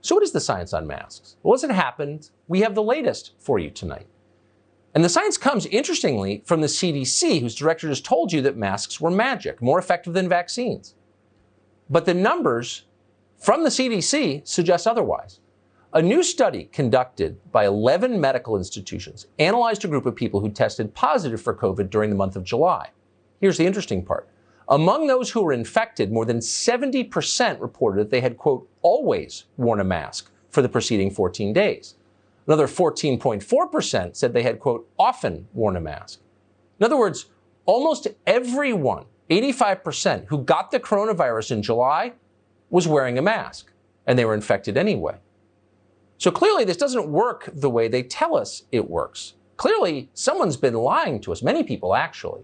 So what is the science on masks? Well, as it happened, we have the latest for you tonight. And the science comes, interestingly, from the CDC, whose director just told you that masks were magic, more effective than vaccines. But the numbers from the CDC suggest otherwise. A new study conducted by 11 medical institutions analyzed a group of people who tested positive for COVID during the month of July. Here's the interesting part. Among those who were infected, more than 70% reported that they had, quote, always worn a mask for the preceding 14 days. Another 14.4% said they had, quote, often worn a mask. In other words, almost everyone, 85%, who got the coronavirus in July was wearing a mask, and they were infected anyway. So clearly this doesn't work the way they tell us it works. Clearly someone's been lying to us, many people actually.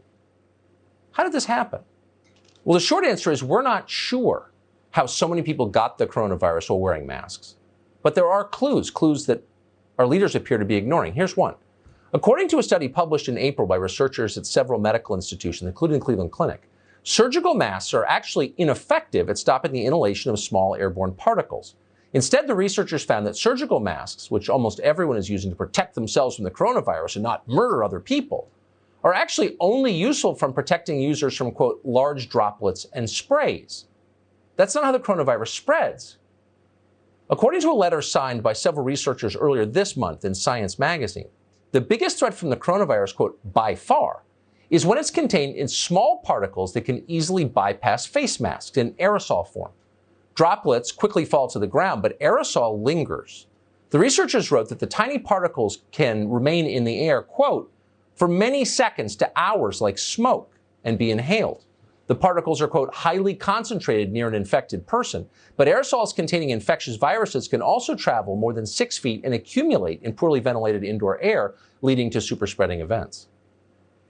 How did this happen? Well, the short answer is we're not sure how so many people got the coronavirus while wearing masks. But there are clues that our leaders appear to be ignoring. Here's one. According to a study published in April by researchers at several medical institutions, including Cleveland Clinic, surgical masks are actually ineffective at stopping the inhalation of small airborne particles. Instead, the researchers found that surgical masks, which almost everyone is using to protect themselves from the coronavirus and not murder other people, are actually only useful from protecting users from, quote, large droplets and sprays. That's not how the coronavirus spreads. According to a letter signed by several researchers earlier this month in Science magazine, the biggest threat from the coronavirus, quote, by far, is when it's contained in small particles that can easily bypass face masks in aerosol form. Droplets quickly fall to the ground, but aerosol lingers. The researchers wrote that the tiny particles can remain in the air, quote, for many seconds to hours like smoke and be inhaled. The particles are, quote, highly concentrated near an infected person, but aerosols containing infectious viruses can also travel more than 6 feet and accumulate in poorly ventilated indoor air, leading to super spreading events.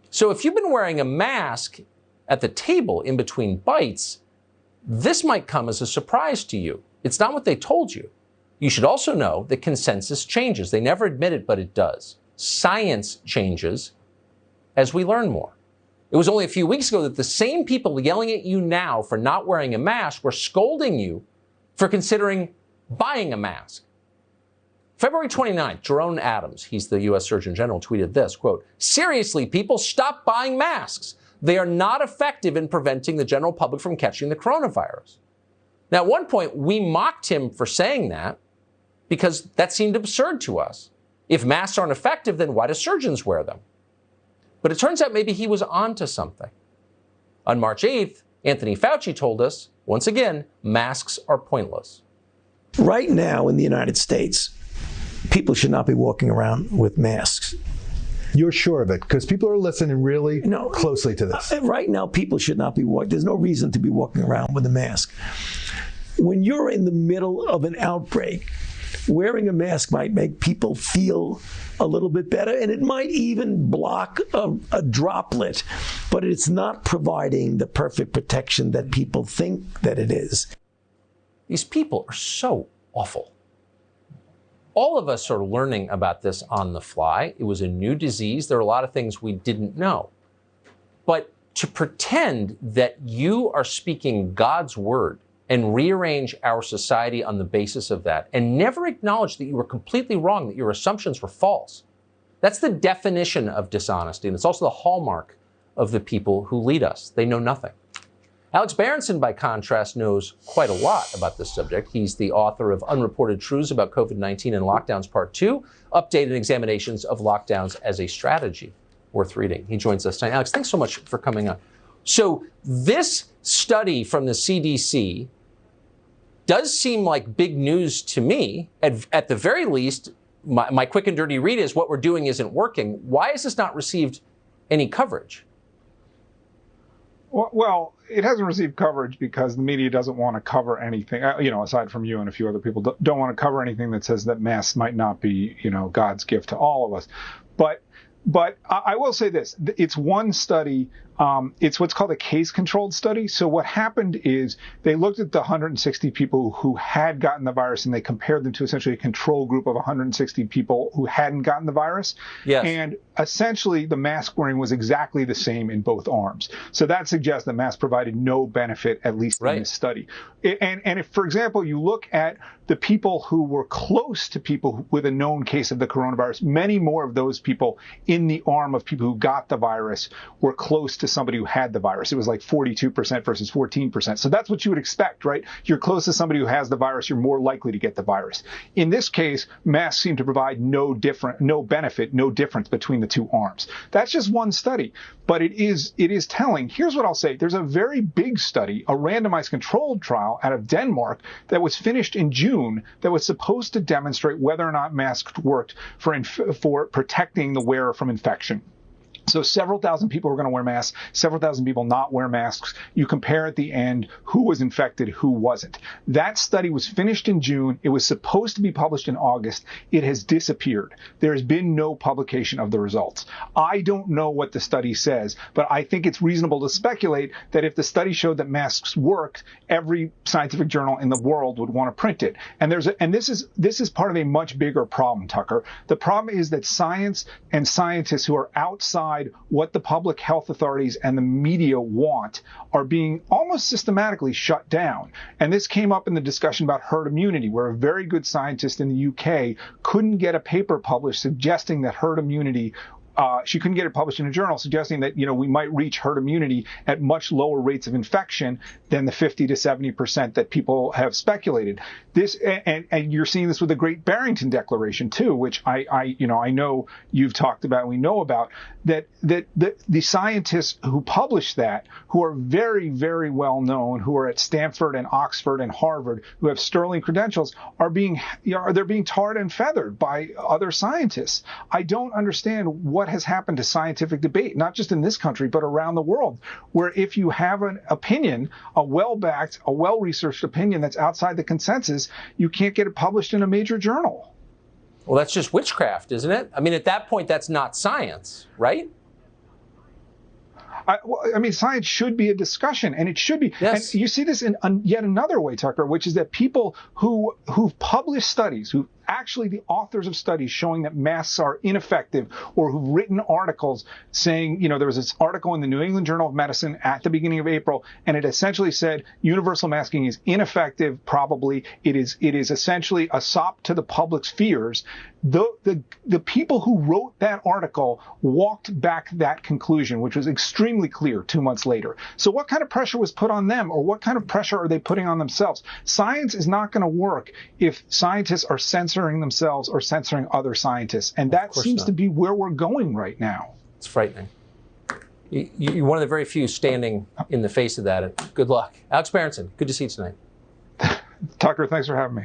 So if you've been wearing a mask at the table in between bites, this might come as a surprise to you. It's not what they told you. You should also know that consensus changes. They never admit it, but it does. Science changes as we learn more. It was only a few weeks ago that the same people yelling at you now for not wearing a mask were scolding you for considering buying a mask. February 29th, Jerome Adams, he's the U.S. Surgeon General, tweeted this, quote, seriously, people, stop buying masks. They are not effective in preventing the general public from catching the coronavirus. Now, at one point, we mocked him for saying that because that seemed absurd to us. If masks aren't effective, then why do surgeons wear them? But it turns out maybe he was onto something. On March 8th, Anthony Fauci told us, once again, masks are pointless. Right now in the United States, people should not be walking around with masks. You're sure of it? Because people are listening really closely to this. Right now, people should not be walking. There's no reason to be walking around with a mask. When you're in the middle of an outbreak, wearing a mask might make people feel a little bit better, and it might even block a droplet, but it's not providing the perfect protection that people think that it is. These people are so awful. All of us are learning about this on the fly. It was a new disease. There are a lot of things we didn't know. But to pretend that you are speaking God's word and rearrange our society on the basis of that and never acknowledge that you were completely wrong, that your assumptions were false, that's the definition of dishonesty. And it's also the hallmark of the people who lead us. They know nothing. Alex Berenson, by contrast, knows quite a lot about this subject. He's the author of Unreported Truths About COVID-19 and Lockdowns Part 2, Updated Examinations of Lockdowns as a Strategy. Worth reading. He joins us tonight. Alex, thanks so much for coming on. So this study from the CDC does seem like big news to me. At the very least, my quick and dirty read is what we're doing isn't working. Why has this not received any coverage? Well, it hasn't received coverage because the media doesn't want to cover anything, aside from you and a few other people, don't want to cover anything that says that masks might not be, God's gift to all of us. But I will say this, it's one study It's what's called a case-controlled study. So what happened is they looked at the 160 people who had gotten the virus, and they compared them to essentially a control group of 160 people who hadn't gotten the virus. Yes. And essentially, the mask wearing was exactly the same in both arms. So that suggests that masks provided no benefit, at least in this study. And if, for example, you look at the people who were close to people with a known case of the coronavirus, many more of those people in the arm of people who got the virus were close to somebody who had the virus. It was like 42% versus 14%. So that's what you would expect, right? You're close to somebody who has the virus, you're more likely to get the virus. In this case, masks seem to provide no benefit, no difference between the two arms. That's just one study, but it is telling. Here's what I'll say. There's a very big study, a randomized controlled trial out of Denmark that was finished in June that was supposed to demonstrate whether or not masks worked for protecting the wearer from infection. So several thousand people were going to wear masks, several thousand people not wear masks. You compare at the end who was infected, who wasn't. That study was finished in June. It was supposed to be published in August. It has disappeared. There has been no publication of the results. I don't know what the study says, but I think it's reasonable to speculate that if the study showed that masks worked, every scientific journal in the world would want to print it. And this is part of a much bigger problem, Tucker. The problem is that science and scientists who are outside what the public health authorities and the media want are being almost systematically shut down. And this came up in the discussion about herd immunity, where a very good scientist in the UK couldn't get a paper published suggesting that herd immunity she couldn't get it published in a journal, suggesting that, we might reach herd immunity at much lower rates of infection than the 50 to 70% that people have speculated. This, and you're seeing this with the Great Berenson Declaration too, which I know you've talked about, and we know about, that the scientists who published that, who are very, very well known, who are at Stanford and Oxford and Harvard, who have sterling credentials, they're being tarred and feathered by other scientists. I don't understand what has happened to scientific debate, not just in this country, but around the world, where if you have an opinion, a well-backed, a well-researched opinion that's outside the consensus, you can't get it published in a major journal. Well, that's just witchcraft, isn't it? I mean, at that point, that's not science, right? Science should be a discussion, and it should be. Yes. And you see this in yet another way, Tucker, which is that people who've published studies, who actually the authors of studies showing that masks are ineffective, or who've written articles saying, there was this article in the New England Journal of Medicine at the beginning of April, and it essentially said universal masking is ineffective. Probably it is essentially a sop to the public's fears. The people who wrote that article walked back that conclusion, which was extremely clear 2 months later. So what kind of pressure was put on them, or what kind of pressure are they putting on themselves? Science is not going to work if scientists are censoring themselves or censoring other scientists. And that seems to be where we're going right now. It's frightening. You're one of the very few standing in the face of that. Good luck. Alex Berenson, good to see you tonight. Tucker, thanks for having me.